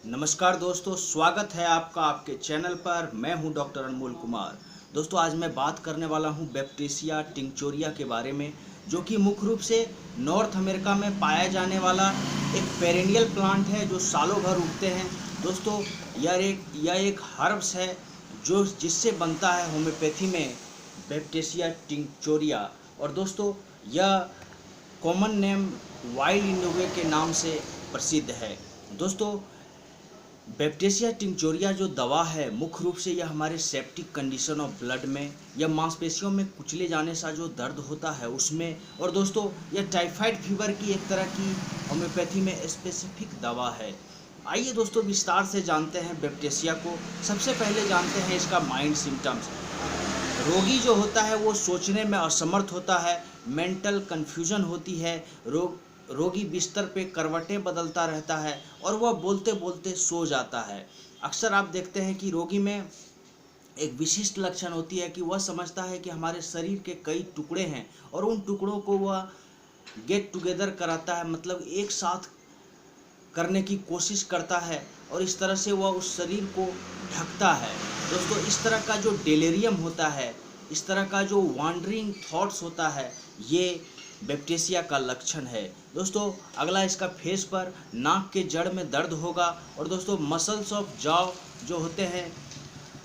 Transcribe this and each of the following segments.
नमस्कार दोस्तों, स्वागत है आपका आपके चैनल पर। मैं हूं डॉक्टर अनमोल कुमार। दोस्तों, आज मैं बात करने वाला हूं बैप्टिसिया टिंक्चोरिया के बारे में, जो कि मुख्य रूप से नॉर्थ अमेरिका में पाया जाने वाला एक पेरेनियल प्लांट है जो सालों भर उगते हैं। दोस्तों, यह एक हर्ब्स है जो जिससे बनता है होम्योपैथी में बैप्टिसिया टिंक्चोरिया। और दोस्तों, यह कॉमन नेम वाइल्ड इंडिगो के नाम से प्रसिद्ध है। दोस्तों, बैप्टिसिया टिंक्चोरिया जो दवा है, मुख्य रूप से यह हमारे सेप्टिक कंडीशन ऑफ ब्लड में या मांसपेशियों में कुचले जाने सा जो दर्द होता है उसमें, और दोस्तों यह टाइफाइड फीवर की एक तरह की होम्योपैथी में स्पेसिफिक दवा है। आइए दोस्तों, विस्तार से जानते हैं बैप्टिसिया को। सबसे पहले जानते हैं इसका माइंड सिम्टम्स। रोगी जो होता है वो सोचने में असमर्थ होता है, मेंटल कन्फ्यूजन होती है, रोगी बिस्तर पे करवटें बदलता रहता है और वह बोलते बोलते सो जाता है। अक्सर आप देखते हैं कि रोगी में एक विशिष्ट लक्षण होती है कि वह समझता है कि हमारे शरीर के कई टुकड़े हैं और उन टुकड़ों को वह गेट टुगेदर कराता है, मतलब एक साथ करने की कोशिश करता है और इस तरह से वह उस शरीर को ढकता है। दोस्तों, इस तरह का जो डेलेरियम होता है, इस तरह का जो वांडरिंग थॉट्स होता है, ये बैप्टिसिया का लक्षण है। दोस्तों, अगला इसका फेस पर नाक के जड़ में दर्द होगा और दोस्तों मसल्स ऑफ जॉ जो होते हैं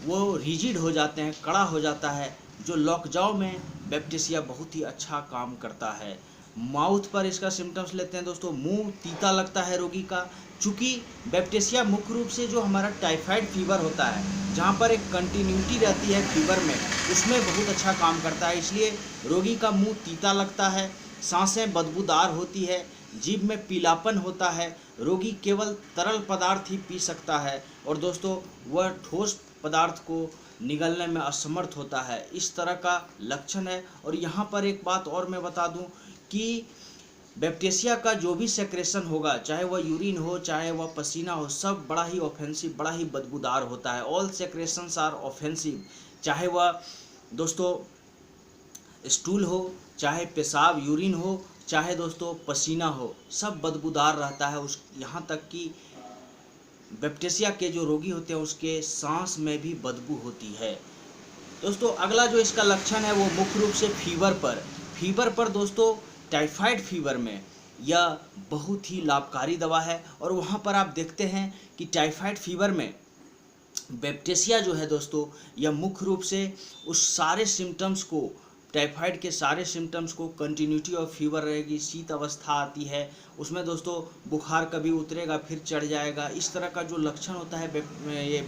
वो रिजिड हो जाते हैं, कड़ा हो जाता है। जो लॉकजाओ में बैप्टिसिया बहुत ही अच्छा काम करता है। माउथ पर इसका सिम्टम्स लेते हैं दोस्तों, मुंह तीता लगता है रोगी का। चूँकि बैप्टिसिया मुख्य रूप से जो हमारा टाइफाइड फीवर होता है, जहाँ पर एक कंटिन्यूटी रहती है फीवर में, उसमें बहुत अच्छा काम करता है। इसलिए रोगी का मुंह तीता लगता है, सांसें बदबूदार होती है, जीभ में पीलापन होता है, रोगी केवल तरल पदार्थ ही पी सकता है और दोस्तों वह ठोस पदार्थ को निगलने में असमर्थ होता है। इस तरह का लक्षण है। और यहाँ पर एक बात और मैं बता दूं कि बैप्टिसिया का जो भी सेक्रेशन होगा, चाहे वह यूरिन हो चाहे वह पसीना हो, सब बड़ा ही ऑफेंसिव, बड़ा ही बदबूदार होता है। All secretions are offensive. चाहे वह दोस्तों स्टूल हो, चाहे पेशाब यूरिन हो, चाहे दोस्तों पसीना हो, सब बदबूदार रहता है। उस यहाँ तक कि बैप्टिसिया के जो रोगी होते हैं उसके सांस में भी बदबू होती है। दोस्तों, अगला जो इसका लक्षण है वो मुख्य रूप से फीवर पर दोस्तों टाइफाइड फीवर में यह बहुत ही लाभकारी दवा है। और वहाँ पर आप देखते हैं कि टाइफाइड फीवर में बैप्टिसिया जो है दोस्तों, यह मुख्य रूप से उस सारे सिम्टम्स को, टाइफाइड के सारे सिम्टम्स को, कंटिन्यूटी ऑफ फीवर रहेगी, शीत अवस्था आती है उसमें दोस्तों, बुखार कभी उतरेगा फिर चढ़ जाएगा, इस तरह का जो लक्षण होता है ये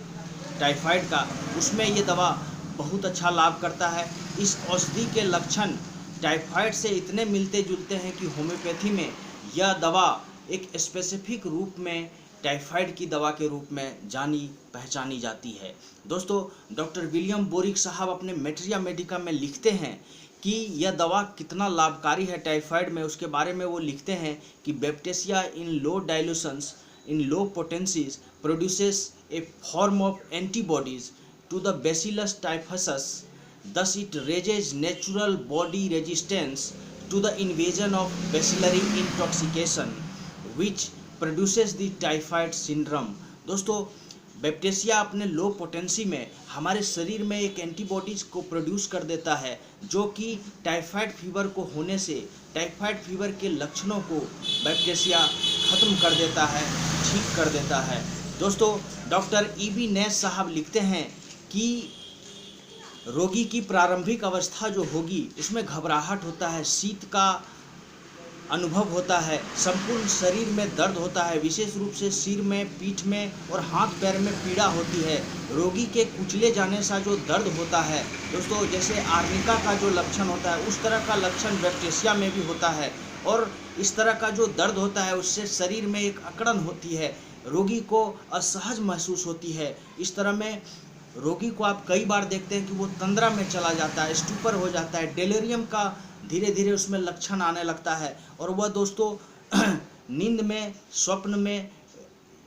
टाइफाइड का, उसमें ये दवा बहुत अच्छा लाभ करता है। इस औषधि के लक्षण टाइफाइड से इतने मिलते जुलते हैं कि होम्योपैथी में यह दवा एक स्पेसिफिक रूप में टाइफाइड की दवा के रूप में जानी पहचानी जाती है। दोस्तों, डॉक्टर विलियम बोरिक साहब अपने मेटेरिया मेडिका में लिखते हैं कि यह दवा कितना लाभकारी है टाइफाइड में। उसके बारे में वो लिखते हैं कि baptisia in low dilutions, in low potencies produces a form of antibodies to the bacillus typhosus, thus it raises natural body resistance to the invasion of bacillary intoxication which produces the typhoid syndrome। दोस्तों, Baptisia अपने लो potency में हमारे शरीर में एक antibodies को produce कर देता है जो कि टाइफाइड फीवर को होने से, टाइफाइड फीवर के लक्षणों को बैप्टिसिया खत्म कर देता है, ठीक कर देता है। दोस्तों, डॉक्टर ईबी नेस साहब लिखते हैं कि रोगी की प्रारंभिक अवस्था जो होगी उसमें घबराहट होता है, शीत का अनुभव होता है, संपूर्ण शरीर में दर्द होता है, विशेष रूप से सिर में, पीठ में और हाथ पैर में पीड़ा होती है। रोगी के कुचले जाने सा जो दर्द होता है दोस्तों, जैसे आर्निका का जो लक्षण होता है उस तरह का लक्षण बैप्टिसिया में भी होता है। और इस तरह का जो दर्द होता है उससे शरीर में एक अकड़न होती है, रोगी को असहज महसूस होती है। इस तरह में रोगी को आप कई बार देखते हैं कि वो तंद्रा में चला जाता है, स्टूपर हो जाता है, डेलेरियम का धीरे धीरे उसमें लक्षण आने लगता है और वह दोस्तों नींद में, स्वप्न में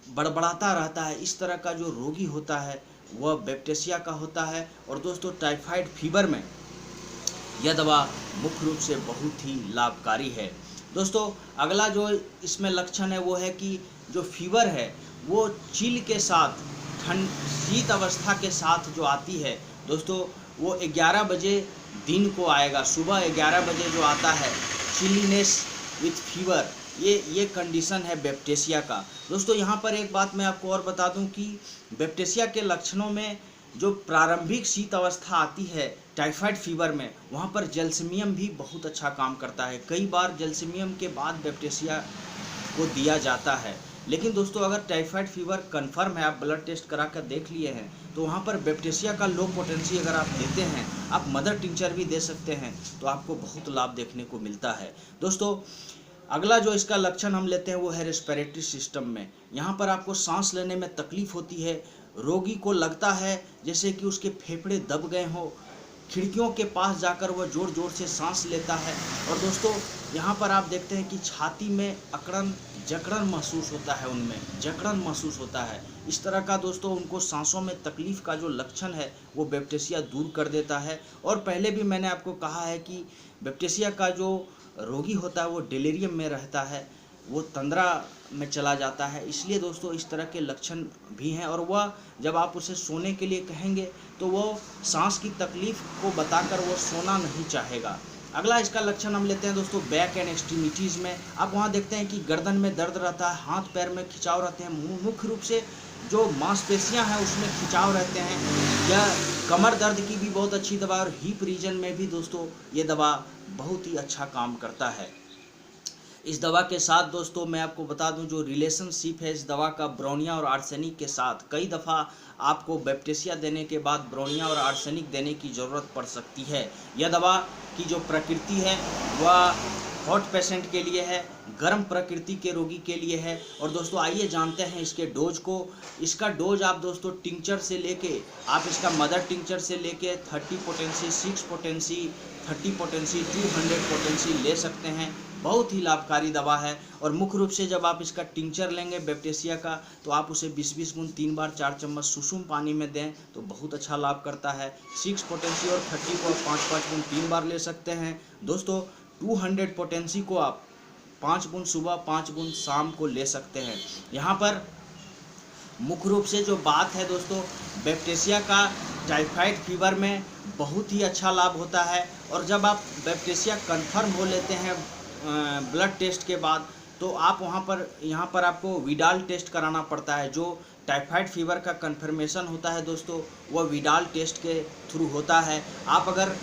बड़बड़ाता रहता है। इस तरह का जो रोगी होता है वह बैप्टिसिया का होता है। और दोस्तों, टाइफाइड फीवर में यह दवा मुख्य रूप से बहुत ही लाभकारी है। दोस्तों, अगला जो इसमें लक्षण है वो है कि जो फीवर है वो चिल के साथ, ठंड शीत अवस्था के साथ जो आती है दोस्तों, वो 11 बजे दिन को आएगा। सुबह 11 बजे जो आता है चिलीनेस विथ फीवर, ये कंडीशन है बैप्टिसिया का। दोस्तों यहाँ पर एक बात मैं आपको और बता दूं कि बैप्टिसिया के लक्षणों में जो प्रारंभिक शीत अवस्था आती है टाइफाइड फीवर में, वहाँ पर जलसीमियम भी बहुत अच्छा काम करता है। कई बार जलसीमियम के बाद बैप्टिसिया को दिया जाता है। लेकिन दोस्तों अगर टाइफाइड फीवर कंफर्म है, आप ब्लड टेस्ट करा कर देख लिए हैं, तो वहाँ पर बैप्टिसिया का लो पोटेंसी अगर आप देते हैं, आप मदर टिंचर भी दे सकते हैं, तो आपको बहुत लाभ देखने को मिलता है। दोस्तों अगला जो इसका लक्षण हम लेते हैं वो है रेस्पिरेटरी सिस्टम में। यहाँ पर आपको सांस लेने में तकलीफ होती है। रोगी को लगता है जैसे कि उसके फेफड़े दब गए हों। खिड़कियों के पास जाकर वह ज़ोर ज़ोर से सांस लेता है। और दोस्तों यहाँ पर आप देखते हैं कि छाती में अकड़न जकड़न महसूस होता है, उनमें जकड़न महसूस होता है। इस तरह का दोस्तों उनको सांसों में तकलीफ़ का जो लक्षण है वो बैप्टिसिया दूर कर देता है। और पहले भी मैंने आपको कहा है कि बैप्टिसिया का जो रोगी होता है वो डिलीरियम में रहता है, वो तंद्रा में चला जाता है। इसलिए दोस्तों इस तरह के लक्षण भी हैं। और वह जब आप उसे सोने के लिए कहेंगे तो वो सांस की तकलीफ़ को बताकर वो सोना नहीं चाहेगा। अगला इसका लक्षण हम लेते हैं दोस्तों बैक एंड एक्सट्रीमिटीज़ में। आप वहाँ देखते हैं कि गर्दन में दर्द रहता है, हाथ पैर में खिंचाव रहते हैं, मुख्य रूप से जो मांसपेशियाँ हैं उसमें खिंचाव रहते हैं। यह कमर दर्द की भी बहुत अच्छी दवा, और हिप रीजन में भी दोस्तों ये दवा बहुत ही अच्छा काम करता है। इस दवा के साथ दोस्तों मैं आपको बता दूं, जो रिलेशनशिप है इस दवा का ब्रोनिया और आर्सेनिक के साथ, कई दफ़ा आपको बैप्टिसिया देने के बाद ब्रोनिया और आर्सेनिक देने की ज़रूरत पड़ सकती है। यह दवा की जो प्रकृति है वह हॉट पेशेंट के लिए है, गर्म प्रकृति के रोगी के लिए है। और दोस्तों आइए जानते हैं इसके डोज को। इसका डोज आप दोस्तों टिंचर से लेके, आप इसका मदर टिंचर से लेके 30 पोटेंसी, 6 पोटेंसी, 30 पोटेंसी, 200 पोटेंसी ले सकते हैं। बहुत ही लाभकारी दवा है। और मुख्य रूप से जब आप इसका टिंचर लेंगे बैप्टिसिया का, तो आप उसे 20-20 बूंद 3 बार 4 चम्मच सुसुम पानी में दें तो बहुत अच्छा लाभ करता है। 6 पोटेंसी और 30 को 5-5 बूंद 3 बार ले सकते हैं। दोस्तों 200 पोटेंसी को आप 5 बूंद सुबह, 5 बूंद शाम को ले सकते हैं। यहाँ पर मुख्य रूप से जो बात है दोस्तों, बैप्टिसिया का टाइफाइड फीवर में बहुत ही अच्छा लाभ होता है। और जब आप बैप्टिसिया कंफर्म हो लेते हैं ब्लड टेस्ट के बाद, तो आप यहाँ पर आपको विडाल टेस्ट कराना पड़ता है। जो टाइफाइड फीवर का कंफर्मेशन होता है दोस्तों, वह विडाल टेस्ट के थ्रू होता है। आप अगर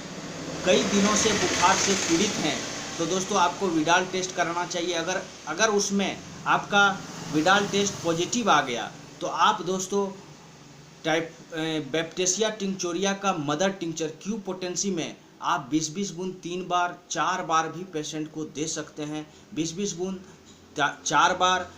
कई दिनों से बुखार से पीड़ित हैं तो दोस्तों आपको विडाल टेस्ट कराना चाहिए। अगर उसमें आपका विडाल टेस्ट पॉजिटिव आ गया तो आप दोस्तों बैप्टिसिया टिंचोरिया का मदर टिंचर क्यू पोटेंसी में आप 20-20 बूंद 3 बार 4 बार भी पेशेंट को दे सकते हैं। 20-20 बूंद 4 बार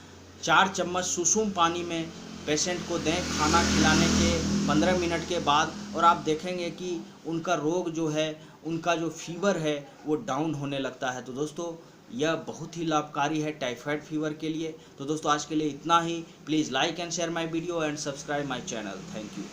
4 चम्मच सुसुम पानी में पेशेंट को दें खाना खिलाने के 15 मिनट के बाद, और आप देखेंगे कि उनका रोग जो है, उनका जो फीवर है वो डाउन होने लगता है। तो दोस्तों यह बहुत ही लाभकारी है टाइफाइड फीवर के लिए। तो दोस्तों आज के लिए इतना ही। Please like and share my video and subscribe my channel. Thank you.